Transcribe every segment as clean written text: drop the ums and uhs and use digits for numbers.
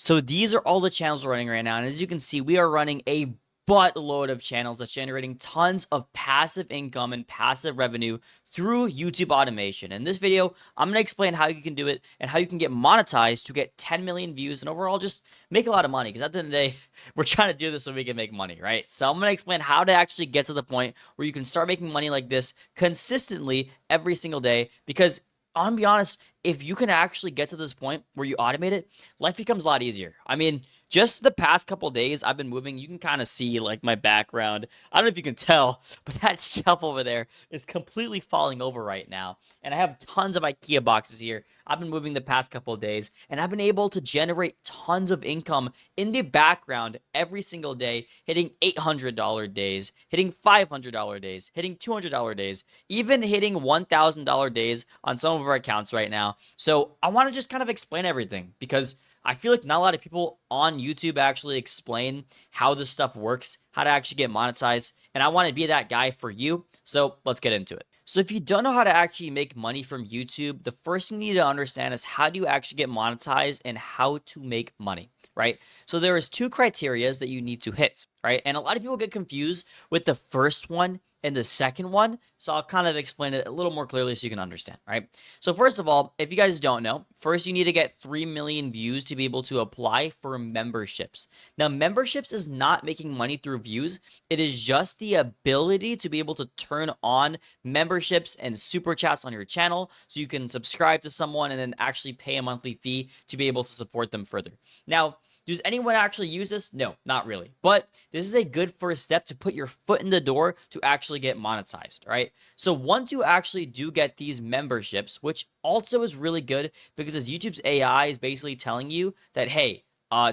So these are all the channels we're running right now. And as you can see, we are running a buttload of channels that's generating tons of passive income and passive revenue through YouTube automation. In this video, I'm going to explain how you can do it and how you can get monetized to get 10 million views and overall just make a lot of money. Because at the end of the day, we're trying to do this so we can make money, right? So I'm going to explain how to actually get to the point where you can start making money like this consistently every single day. Because I'll be honest, if you can actually get to this point where you automate it, life becomes a lot easier. I mean, just the past couple days I've been moving, you can kind of see like my background. I don't know if you can tell, but that shelf over there is completely falling over right now. And I have tons of IKEA boxes here. I've been moving the past couple of days, and I've been able to generate tons of income in the background every single day, hitting $800 days, hitting $500 days, hitting $200 days, even hitting $1,000 days on some of our accounts right now. So I want to just kind of explain everything because I feel like not a lot of people on YouTube actually explain how this stuff works, how to actually get monetized, and I want to be that guy for you. So let's get into it. So if you don't know how to actually make money from YouTube, the first thing you need to understand is how do you actually get monetized and how to make money, right? So there is two criterias that you need to hit, right? And a lot of people get confused with the first one and the second one. So I'll kind of explain it a little more clearly so you can understand, right? So first of all, if you guys don't know, first you need to get 3 million views to be able to apply for memberships. Now, memberships is not making money through views. It is just the ability to be able to turn on memberships and super chats on your channel so you can subscribe to someone and then actually pay a monthly fee to be able to support them further. Now, does anyone actually use this? No, not really. But this is a good first step to put your foot in the door to actually get monetized, right? So once you actually do get these memberships, which also is really good because as YouTube's AI is basically telling you that, hey,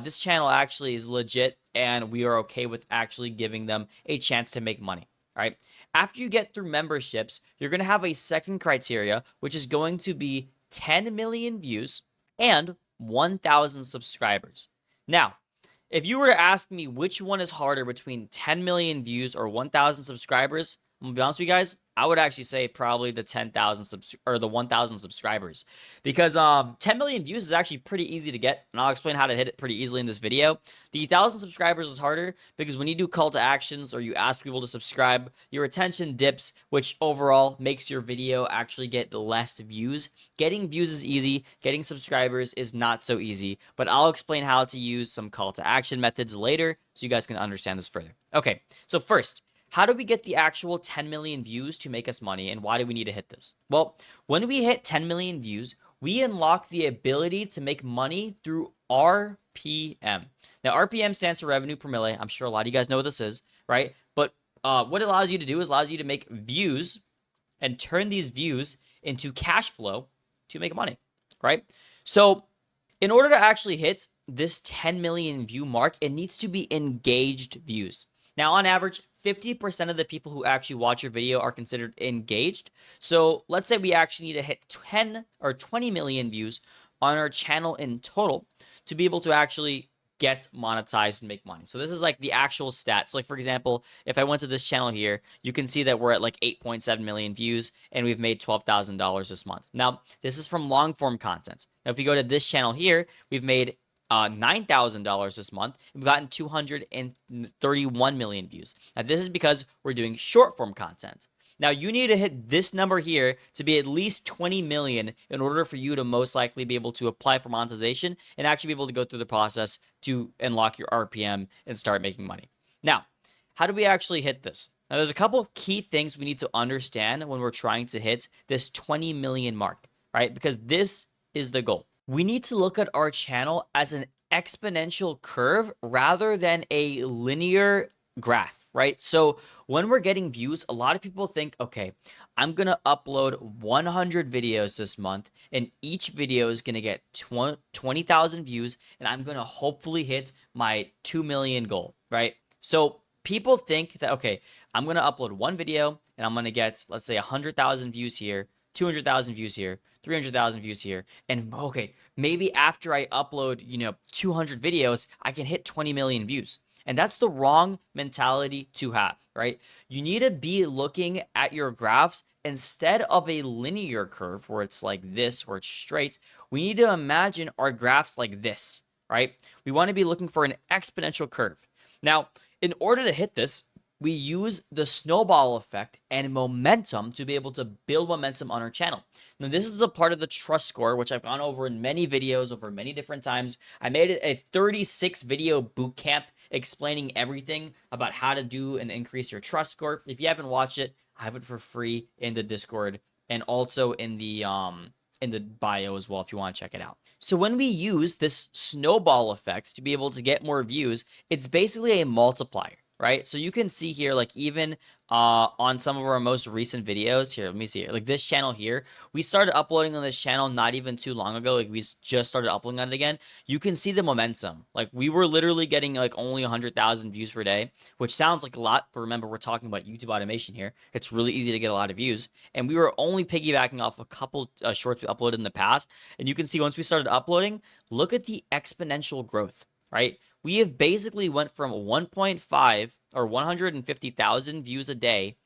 this channel actually is legit and we are okay with actually giving them a chance to make money, right? After you get through memberships, you're going to have a second criteria, which is going to be 10 million views and 1,000 subscribers. Now, if you were to ask me which one is harder between 10 million views or 1,000 subscribers, I'm gonna be honest with you guys, I would actually say probably the 10,000 or the 1,000 subscribers because 10 million views is actually pretty easy to get, and I'll explain how to hit it pretty easily in this video. The 1,000 subscribers is harder because when you do call to actions or you ask people to subscribe, your attention dips, which overall makes your video actually get less views. Getting views is easy, getting subscribers is not so easy, but I'll explain how to use some call to action methods later so you guys can understand this further. Okay, so first, how do we get the actual 10 million views to make us money, and why do we need to hit this? Well, when we hit 10 million views, we unlock the ability to make money through RPM. Now, RPM stands for revenue per milli. I'm sure a lot of you guys know what this is, right? But what it allows you to do is allows you to make views and turn these views into cash flow to make money, right? So in order to actually hit this 10 million view mark, it needs to be engaged views. Now, on average, 50% of the people who actually watch your video are considered engaged. So let's say we actually need to hit 10 or 20 million views on our channel in total to be able to actually get monetized and make money. So this is like the actual stats. Like for example, if I went to this channel here, you can see that we're at like 8.7 million views and we've made $12,000 this month. Now, this is from long form content. Now, if you go to this channel here, we've made $9,000 this month. We've gotten 231 million views. Now, this is because we're doing short form content. Now, you need to hit this number here to be at least 20 million in order for you to most likely be able to apply for monetization and actually be able to go through the process to unlock your RPM and start making money. Now, how do we actually hit this? Now, there's a couple of key things we need to understand when we're trying to hit this 20 million mark, right? Because this is the goal. We need to look at our channel as an exponential curve rather than a linear graph, right? So when we're getting views, a lot of people think, okay, I'm going to upload 100 videos this month and each video is going to get 20,000 views and I'm going to hopefully hit my 2 million goal, right? So people think that, okay, I'm going to upload one video and I'm going to get, let's say 100,000 views here, 200,000 views here, 300,000 views here. And okay, maybe after I upload, 200 videos, I can hit 20 million views. And that's the wrong mentality to have, right? You need to be looking at your graphs instead of a linear curve where it's like this, where it's straight. We need to imagine our graphs like this, right? We want to be looking for an exponential curve. Now, in order to hit this, we use the snowball effect and momentum to be able to build momentum on our channel. Now, this is a part of the trust score, which I've gone over in many videos over many different times. I made it a 36 video boot camp explaining everything about how to do and increase your trust score. If you haven't watched it, I have it for free in the Discord and also in the bio as well if you want to check it out. So when we use this snowball effect to be able to get more views, it's basically a multiplier, right? So you can see here, like even on some of our most recent videos here, let me see here, like this channel here, we started uploading on this channel not even too long ago. Like we just started uploading on it again. You can see the momentum. Like we were literally getting like only 100,000 views per day, which sounds like a lot, but remember we're talking about YouTube automation here. It's really easy to get a lot of views, and we were only piggybacking off a couple shorts we uploaded in the past. And you can see once we started uploading, look at the exponential growth, right? We have basically went from 1.5 or 150,000 views a day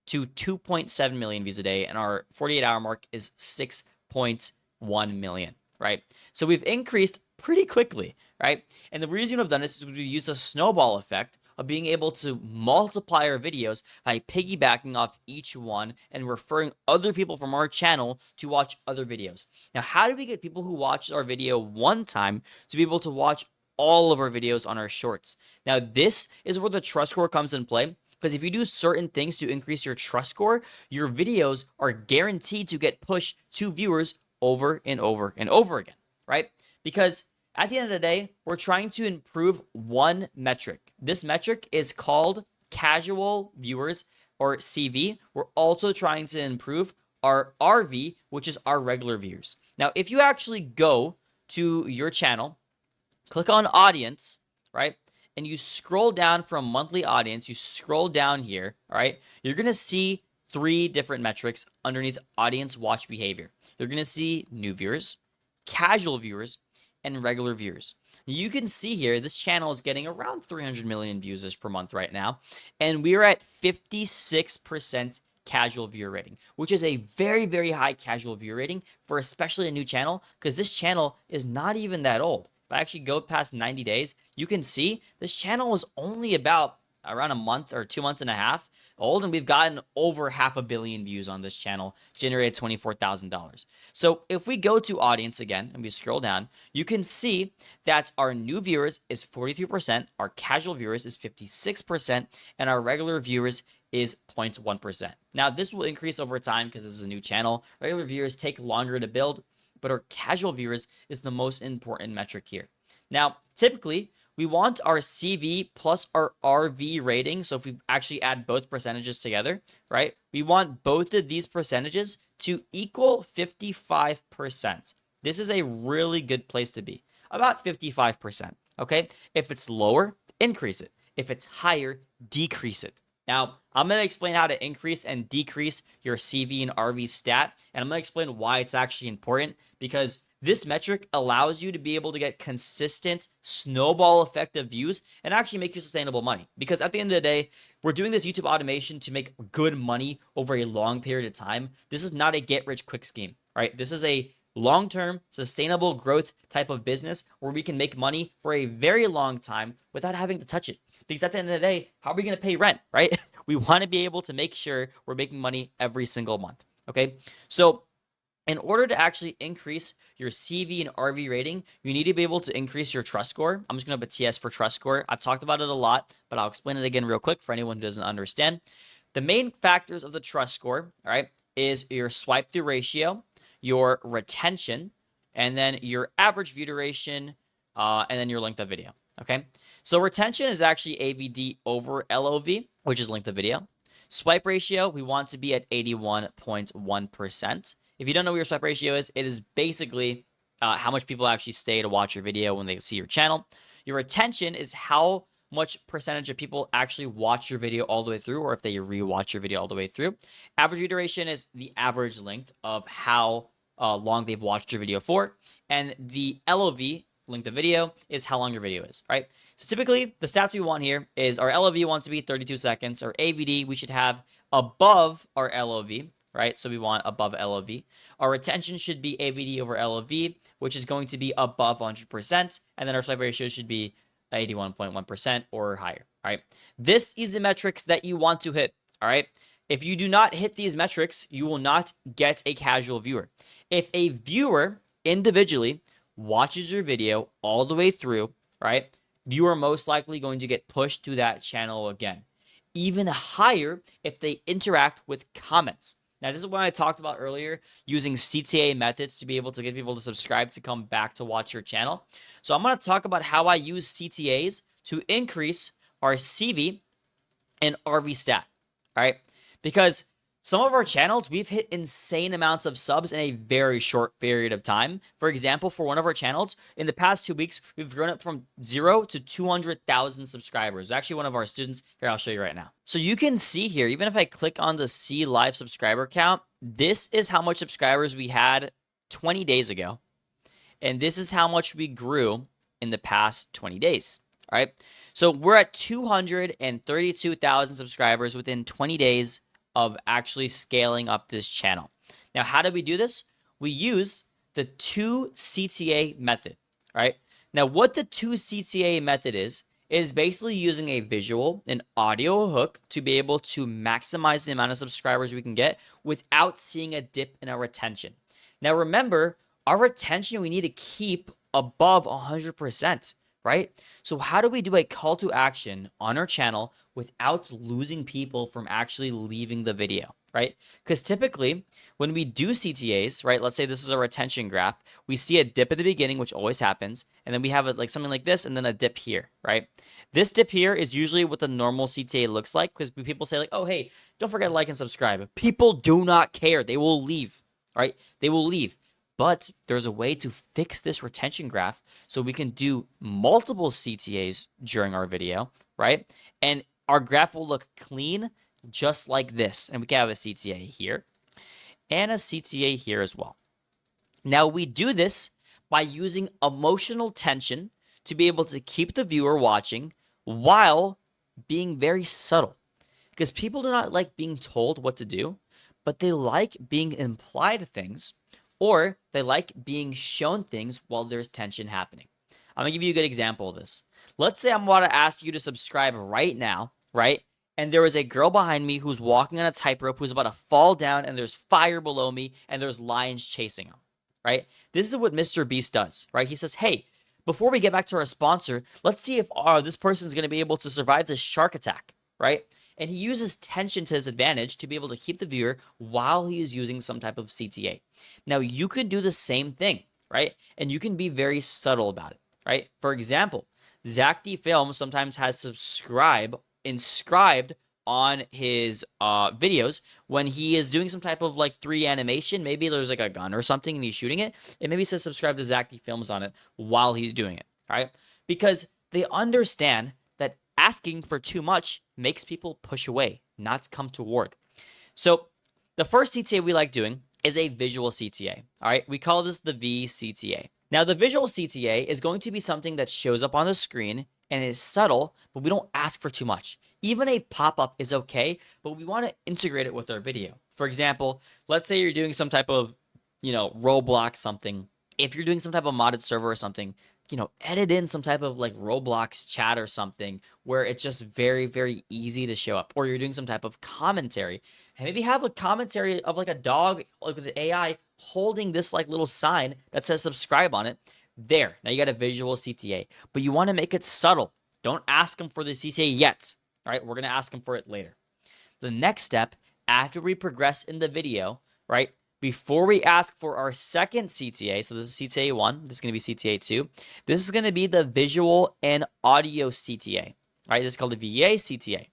to 2.7 million views a day, and our 48-hour mark is 6.1 million, right? So we've increased pretty quickly, right? And the reason we've done this is we use a snowball effect of being able to multiply our videos by piggybacking off each one and referring other people from our channel to watch other videos. Now, how do we get people who watch our video one time to be able to watch all of our videos on our shorts? Now, this is where the trust score comes in play. Because if you do certain things to increase your trust score, your videos are guaranteed to get pushed to viewers over and over and over again, right? Because at the end of the day, we're trying to improve one metric. This metric is called casual viewers, or CV. We're also trying to improve our RV, which is our regular viewers. Now, if you actually go to your channel, click on audience, right? And you scroll down from monthly audience, you scroll down here, all right? You're going to see 3 different metrics underneath audience watch behavior. You're going to see new viewers, casual viewers, and regular viewers. You can see here, this channel is getting around 300 million views per month right now, and we're at 56% casual viewer rating, which is a very, very high casual viewer rating for especially a new channel, because this channel is not even that old. If I actually go past 90 days, you can see this channel is only about around a month or 2 months and a half old, and we've gotten over 500 million views on this channel, generated $24,000. So if we go to audience again and we scroll down, you can see that our new viewers is 43%, our casual viewers is 56%, and our regular viewers is 0.1%. Now, this will increase over time because this is a new channel. Regular viewers take longer to build, but our casual viewers is the most important metric here. Now, typically, we want our CV plus our RV rating. So if we actually add both percentages together, right, we want both of these percentages to equal 55%. This is a really good place to be, about 55%, okay? If it's lower, increase it. If it's higher, decrease it. Now, I'm going to explain how to increase and decrease your CV and RV stat, and I'm going to explain why it's actually important, because this metric allows you to be able to get consistent snowball effect of views and actually make you sustainable money. Because at the end of the day, we're doing this YouTube automation to make good money over a long period of time. This is not a get-rich-quick scheme, right? This is a long-term, sustainable growth type of business where we can make money for a very long time without having to touch it. Because at the end of the day, how are we going to pay rent, right? We want to be able to make sure we're making money every single month, okay? So in order to actually increase your CV and RV rating, you need to be able to increase your trust score. I'm just going to put TS for trust score. I've talked about it a lot, but I'll explain it again real quick for anyone who doesn't understand. The main factors of the trust score, all right, is your swipe through ratio, your retention, and then your average view duration, and then your length of video, okay? So retention is actually AVD over LOV, which is length of video. Swipe ratio, we want to be at 81.1%. If you don't know what your swipe ratio is, it is basically how much people actually stay to watch your video when they see your channel. Your retention is how much percentage of people actually watch your video all the way through, or if they rewatch your video all the way through. Average view duration is the average length of how long they've watched your video for. And the LOV, length of video, is how long your video is, right? So typically, the stats we want here is our LOV wants to be 32 seconds. Our AVD, we should have above our LOV, right? So we want above LOV. Our retention should be AVD over LOV, which is going to be above 100%. And then our swipe ratio should be 81.1% or higher, all right? This is the metrics that you want to hit, all right? If you do not hit these metrics, you will not get a casual viewer. If a viewer individually watches your video all the way through, right, you are most likely going to get pushed to that channel again. Even higher if they interact with comments. Now, this is what I talked about earlier, using CTA methods to be able to get people to subscribe to come back to watch your channel. So I'm going to talk about how I use CTAs to increase our CV and RV stat, all right? Because some of our channels, we've hit insane amounts of subs in a very short period of time. For example, for one of our channels, in the past 2 weeks, we've grown it from 0 to 200,000 subscribers. Actually, one of our students, here, I'll show you right now. So you can see here, even if I click on the see live subscriber count, this is how much subscribers we had 20 days ago. And this is how much we grew in the past 20 days, all right? So we're at 232,000 subscribers within 20 days of actually scaling up this channel. Now, how do we do this? We use the 2CTA method, right? Now, what the 2CTA method is basically using a visual and audio hook to be able to maximize the amount of subscribers we can get without seeing a dip in our retention. Now, remember, our retention we need to keep above 100%. Right? So how do we do a call to action on our channel without losing people from actually leaving the video, right? Because typically when we do CTAs, right, let's say this is a retention graph, we see a dip at the beginning, which always happens, and then we have like something like this and then a dip here, right? This dip here is usually what the normal CTA looks like, because people say like, oh, hey, don't forget to like and subscribe. People do not care. They will leave, right? They will leave. But there's a way to fix this retention graph so we can do multiple CTAs during our video, right? And our graph will look clean just like this. And we can have a CTA here and a CTA here as well. Now, we do this by using emotional tension to be able to keep the viewer watching while being very subtle. Because people do not like being told what to do, but they like being implied things, or they like being shown things while there's tension happening. I'm going to give you a good example of this. Let's say I'm about to ask you to subscribe right now, right? And there is a girl behind me who's walking on a tightrope who's about to fall down, and there's fire below me, and there's lions chasing him, right? This is what Mr. Beast does, right? He says, hey, before we get back to our sponsor, let's see if this person's going to be able to survive this shark attack, right? And he uses tension to his advantage to be able to keep the viewer while he is using some type of CTA. Now, you can do the same thing, right? And you can be very subtle about it, right? For example, Zach D Film sometimes has inscribed on his videos when he is doing some type of like 3D animation. Maybe there's like a gun or something and he's shooting it. It maybe says subscribe to Zach D Films on it while he's doing it, right? Because they understand that asking for too much makes people push away, not come toward. So the first CTA we like doing is a visual CTA. All right, we call this the VCTA. Now, the visual CTA is going to be something that shows up on the screen and is subtle, but we don't ask for too much. Even a pop-up is okay, but we want to integrate it with our video. For example, let's say you're doing some type of, Roblox something. If you're doing some type of modded server or something, edit in some type of like Roblox chat or something where it's just very, very easy to show up. Or you're doing some type of commentary. And maybe have a commentary of like a dog, like with the AI holding this like little sign that says subscribe on it. There. Now you got a visual CTA. But you want to make it subtle. Don't ask them for the CTA yet. All right, we're going to ask them for it later. The next step, after we progress in the video, right, before we ask for our second CTA, so this is CTA 1, this is going to be CTA 2, this is going to be the visual and audio CTA, right? This is called the VA CTA.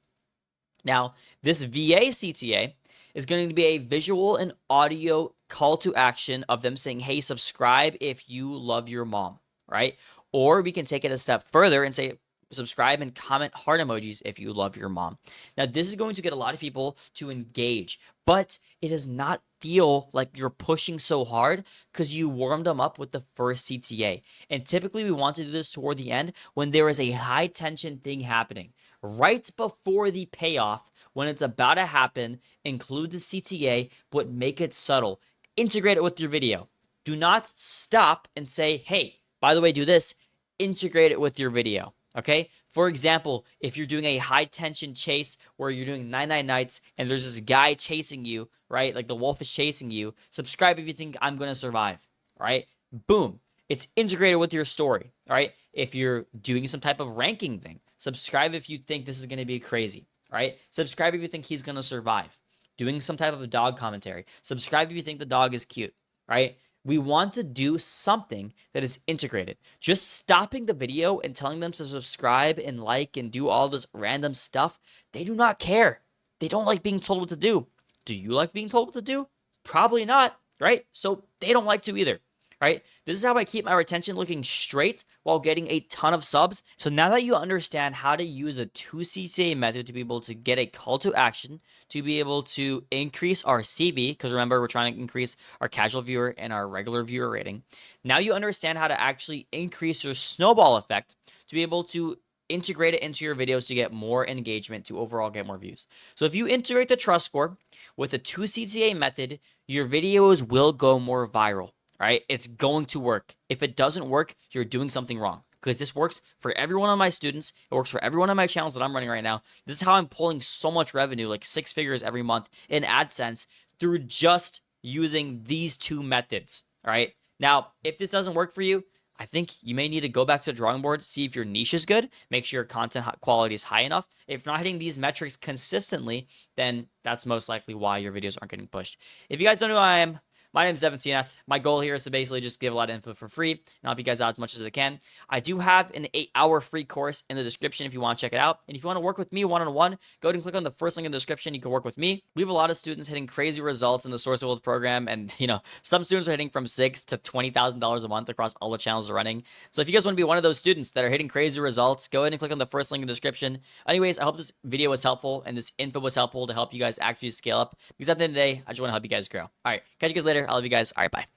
Now, this VA CTA is going to be a visual and audio call to action of them saying, hey, subscribe if you love your mom, right? Or we can take it a step further and say, subscribe and comment heart emojis if you love your mom. Now, this is going to get a lot of people to engage, but it does not feel like you're pushing so hard because you warmed them up with the first CTA. And typically, we want to do this toward the end when there is a high tension thing happening. Right before the payoff, when it's about to happen, include the CTA, but make it subtle. Integrate it with your video. Do not stop and say, hey, by the way, do this. Integrate it with your video. Okay? For example, if you're doing a high tension chase where you're doing 99 nights and there's this guy chasing you, right? Like the wolf is chasing you. Subscribe if you think I'm going to survive. All right? Boom. It's integrated with your story. All right? If you're doing some type of ranking thing, subscribe if you think this is going to be crazy. All right? Subscribe if you think he's going to survive. Doing some type of a dog commentary. Subscribe if you think the dog is cute. Right? We want to do something that is integrated. Just stopping the video and telling them to subscribe and like and do all this random stuff, they do not care. They don't like being told what to do. Do you like being told what to do? Probably not, right? So they don't like to either, right? This is how I keep my retention looking straight while getting a ton of subs. So now that you understand how to use a 2CCA method to be able to get a call to action, to be able to increase our CV, because remember, we're trying to increase our casual viewer and our regular viewer rating. Now you understand how to actually increase your snowball effect to be able to integrate it into your videos to get more engagement, to overall get more views. So if you integrate the trust score with the 2CCA method, your videos will go more viral. Right? It's going to work. If it doesn't work, you're doing something wrong, because this works for every one of my students. It works for every one of my channels that I'm running right now. This is how I'm pulling so much revenue, like 6 figures every month in AdSense, through just using these two methods. All right. Now, if this doesn't work for you, I think you may need to go back to the drawing board, see if your niche is good, make sure your content quality is high enough. If you're not hitting these metrics consistently, then that's most likely why your videos aren't getting pushed. If you guys don't know who I am, my name is Evan TNF. My goal here is to basically just give a lot of info for free and help you guys out as much as I can. I do have an 8-hour free course in the description if you want to check it out. And if you want to work with me one-on-one, go ahead and click on the first link in the description. You can work with me. We have a lot of students hitting crazy results in the Source of Wealth program. And, some students are hitting from $6,000 to $20,000 a month across all the channels they're running. So if you guys want to be one of those students that are hitting crazy results, go ahead and click on the first link in the description. Anyways, I hope this video was helpful and this info was helpful to help you guys actually scale up, because at the end of the day, I just want to help you guys grow. All right, catch you guys later. I love you guys. All right, bye.